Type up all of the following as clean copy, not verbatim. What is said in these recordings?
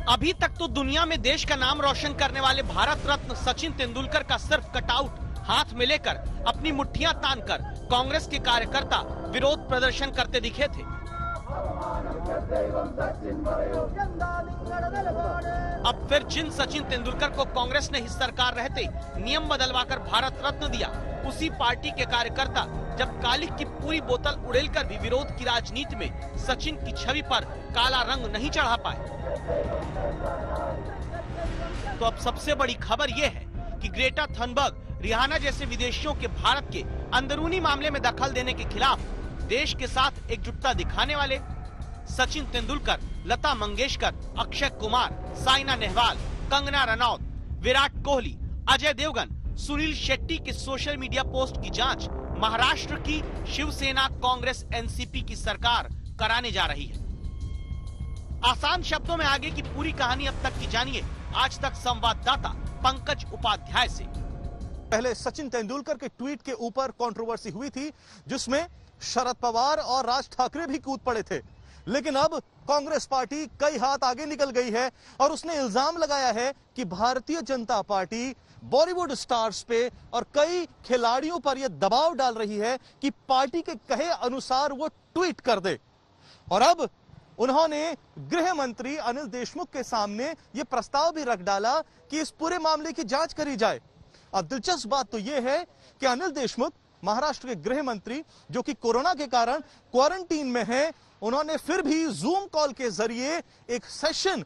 अभी तक तो दुनिया में देश का नाम रोशन करने वाले भारत रत्न सचिन तेंदुलकर का सिर्फ कटआउट हाथ में लेकर अपनी मुट्ठियां तानकर कांग्रेस के कार्यकर्ता विरोध प्रदर्शन करते दिखे थे। अब फिर जिन सचिन तेंदुलकर को कांग्रेस ने ही सरकार रहते नियम बदलवाकर भारत रत्न दिया, उसी पार्टी के कार्यकर्ता जब कालिक की पूरी बोतल उड़ेलकर भी विरोध की राजनीति में सचिन की छवि पर काला रंग नहीं चढ़ा पाए। तो अब सबसे बड़ी खबर यह है कि ग्रेटा थनबर्ग, रिहाना जैसे विदेशियों के भारत के अंदरूनी मामले में दखल देने के खिलाफ देश के साथ एकजुटता दिखाने वाले सचिन तेंदुलकर, लता मंगेशकर, अक्षय कुमार, साइना नेहवाल, कंगना रनौत, विराट कोहली, अजय देवगन, सुनील शेट्टी के सोशल मीडिया पोस्ट की जांच महाराष्ट्र की शिवसेना कांग्रेस एनसीपी की सरकार कराने जा रही है। आसान शब्दों में आगे की पूरी कहानी अब तक की जानिए आज तक संवाददाता पंकज उपाध्याय से। पहले सचिन तेंदुलकर के ट्वीट के ऊपर कंट्रोवर्सी हुई थी, जिसमें शरद पवार और राज ठाकरे भी कूद पड़े थे, लेकिन अब कांग्रेस पार्टी कई हाथ आगे निकल गई है और उसने इल्जाम लगाया है कि भारतीय जनता पार्टी बॉलीवुड स्टार्स पे और कई खिलाड़ियों पर यह दबाव डाल रही है कि पार्टी के कहे अनुसार वो ट्वीट कर दे। और अब उन्होंने गृह मंत्री अनिल देशमुख के सामने यह प्रस्ताव भी रख डाला कि इस पूरे मामले की जांच करी जाए। अब दिलचस्प बात तो यह है कि अनिल देशमुख, महाराष्ट्र के गृह मंत्री, जो कि कोरोना के कारण क्वारंटीन में हैं, उन्होंने फिर भी जूम कॉल के जरिए एक सेशन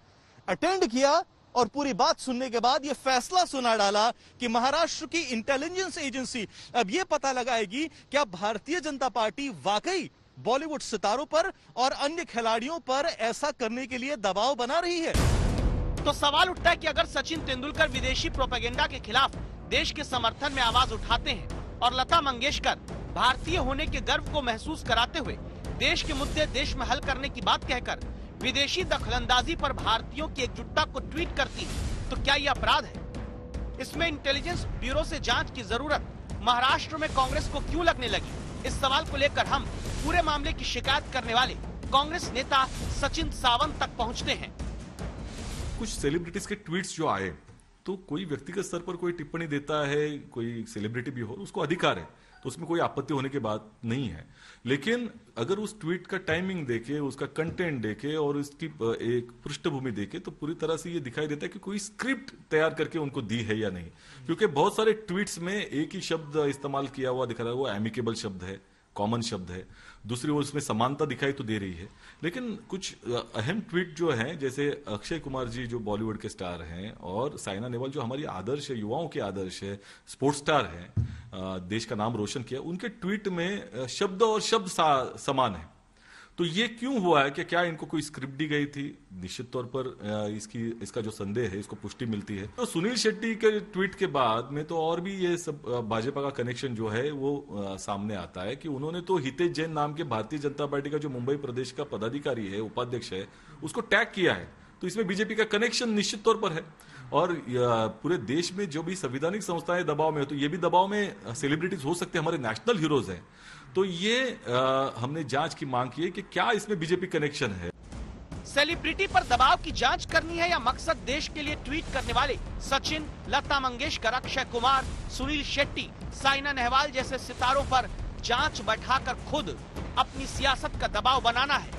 अटेंड किया और पूरी बात सुनने के बाद यह फैसला सुना डाला कि महाराष्ट्र की इंटेलिजेंस एजेंसी अब यह पता लगाएगी कि अब भारतीय जनता पार्टी वाकई बॉलीवुड सितारों पर और अन्य खिलाड़ियों पर ऐसा करने के लिए दबाव बना रही है। तो सवाल उठता है कि अगर सचिन तेंदुलकर विदेशी प्रोपेगेंडा के खिलाफ देश के समर्थन में आवाज उठाते हैं और लता मंगेशकर भारतीय होने के गर्व को महसूस कराते हुए देश के मुद्दे देश में हल करने की बात कहकर विदेशी दखलंदाजी पर भारतीयों की एकजुटता को ट्वीट करती है, तो क्या यह अपराध है? इसमें इंटेलिजेंस ब्यूरो से जांच की जरूरत महाराष्ट्र में कांग्रेस को क्यों लगने लगी? इस सवाल को लेकर हम पूरे मामले की शिकायत करने वाले कांग्रेस नेता सचिन सावंत तक पहुंचते हैं। कुछ सेलिब्रिटीज के ट्वीट्स जो आए, तो कोई व्यक्तिगत स्तर पर कोई टिप्पणी देता है, कोई सेलिब्रिटी भी हो, उसको अधिकार है, तो उसमें कोई आपत्ति होने की बात नहीं है। लेकिन अगर उस ट्वीट का टाइमिंग देखे, उसका कंटेंट देखे और इसकी एक पृष्ठभूमि देखे, तो पूरी तरह से ये दिखाई देता है कि कोई स्क्रिप्ट तैयार करके उनको दी है या नहीं। क्योंकि बहुत सारे ट्वीट्स में एक ही शब्द इस्तेमाल किया हुआ दिख रहा है, वो एमिकेबल शब्द है, कॉमन शब्द है। दूसरी ओर उसमें समानता दिखाई तो दे रही है, लेकिन कुछ अहम ट्वीट जो हैं, जैसे अक्षय कुमार जी जो बॉलीवुड के स्टार हैं और साइना नेहवाल जो हमारी आदर्श है, युवाओं के आदर्श है, स्पोर्ट्स स्टार हैं, देश का नाम रोशन किया, उनके ट्वीट में शब्द और शब्द समान है। तो ये क्यों हुआ है? कि क्या इनको कोई स्क्रिप्ट दी गई थी? निश्चित तौर पर इसका जो संदेह है, इसको पुष्टि मिलती है। तो सुनील शेट्टी के ट्वीट के बाद में तो और भी ये सब भाजपा का कनेक्शन जो है वो सामने आता है कि उन्होंने तो हितेश जैन नाम के भारतीय जनता पार्टी का जो मुंबई प्रदेश का पदाधिकारी है, उपाध्यक्ष है, उसको टैग किया है। तो इसमें बीजेपी का कनेक्शन निश्चित तौर पर है। और पूरे देश में जो भी संवैधानिक संस्थाएं दबाव में हो, तो ये भी दबाव में सेलिब्रिटीज हो सकते हैं, हमारे नेशनल हीरोज हैं। तो ये हमने जांच की मांग की है कि क्या इसमें बीजेपी कनेक्शन है। सेलिब्रिटी पर दबाव की जांच करनी है या मकसद देश के लिए ट्वीट करने वाले सचिन, लता मंगेशकर, अक्षय कुमार, सुनील शेट्टी, साइना नेहवाल जैसे सितारों पर जांच बैठाकर खुद अपनी सियासत का दबाव बनाना है?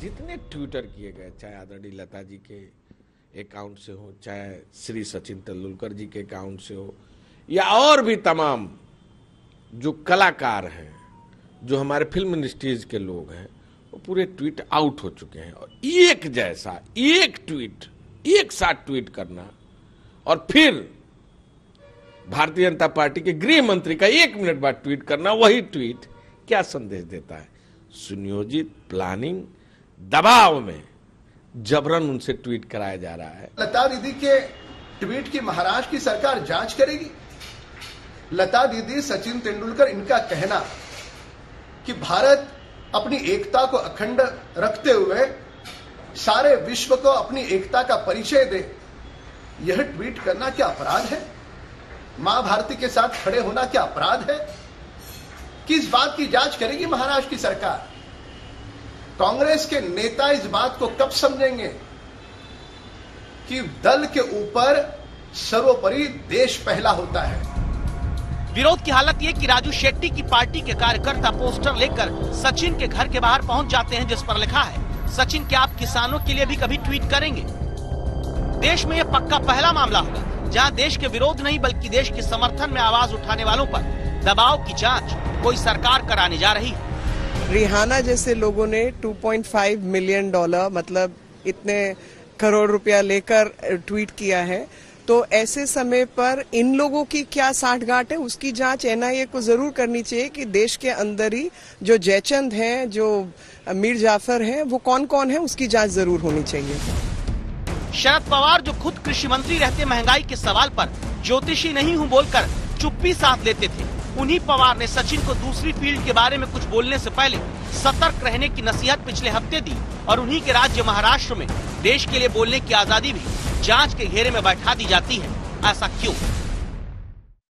जितने ट्विटर किए गए, चाहे आदरणीय लता जी के अकाउंट से हो, चाहे श्री सचिन तेंदुलकर जी के अकाउंट से हो, या और भी तमाम जो कलाकार हैं, जो हमारे फिल्म इंडस्ट्रीज के लोग हैं, वो पूरे ट्वीट आउट हो चुके हैं। और एक जैसा एक ट्वीट, एक साथ ट्वीट करना और फिर भारतीय जनता पार्टी के गृह मंत्री का 1 मिनट बाद ट्वीट करना, वही ट्वीट क्या संदेश देता है? सुनियोजित प्लानिंग, दबाव में जबरन उनसे ट्वीट कराया जा रहा है। लता दीदी के ट्वीट की महाराष्ट्र की सरकार जांच करेगी। लता दीदी, सचिन तेंदुलकर, इनका कहना कि भारत अपनी एकता को अखंड रखते हुए सारे विश्व को अपनी एकता का परिचय दे, यह ट्वीट करना क्या अपराध है? मां भारती के साथ खड़े होना क्या अपराध है? किस बात की जांच करेगी महाराष्ट्र की सरकार? कांग्रेस के नेता इस बात को कब समझेंगे कि दल के ऊपर सर्वोपरि देश पहला होता है। विरोध की हालत ये कि राजू शेट्टी की पार्टी के कार्यकर्ता पोस्टर लेकर सचिन के घर के बाहर पहुंच जाते हैं, जिस पर लिखा है, सचिन क्या आप किसानों के लिए भी कभी ट्वीट करेंगे? देश में ये पक्का पहला मामला होगा जहां देश के विरोध नहीं बल्कि देश के समर्थन में आवाज उठाने वालों पर दबाव की जांच कोई सरकार कराने जा रही है। रिहाना जैसे लोगों ने $2.5 मिलियन मतलब इतने करोड़ रुपया लेकर ट्वीट किया है, तो ऐसे समय पर इन लोगों की क्या साठगांठ है, उसकी जांच एनआईए को जरूर करनी चाहिए कि देश के अंदर ही जो जयचंद हैं, जो मीर जाफर हैं, वो कौन कौन है, उसकी जांच जरूर होनी चाहिए। शरद पवार जो खुद कृषि मंत्री रहते महंगाई के सवाल पर ज्योतिषी नहीं हूं बोलकर चुप्पी साध लेते थे, उन्हीं पवार ने सचिन को दूसरी फील्ड के बारे में कुछ बोलने से पहले सतर्क रहने की नसीहत पिछले हफ्ते दी और उन्हीं के राज्य महाराष्ट्र में देश के लिए बोलने की आजादी भी जांच के घेरे में बैठा दी जाती है। ऐसा क्यों?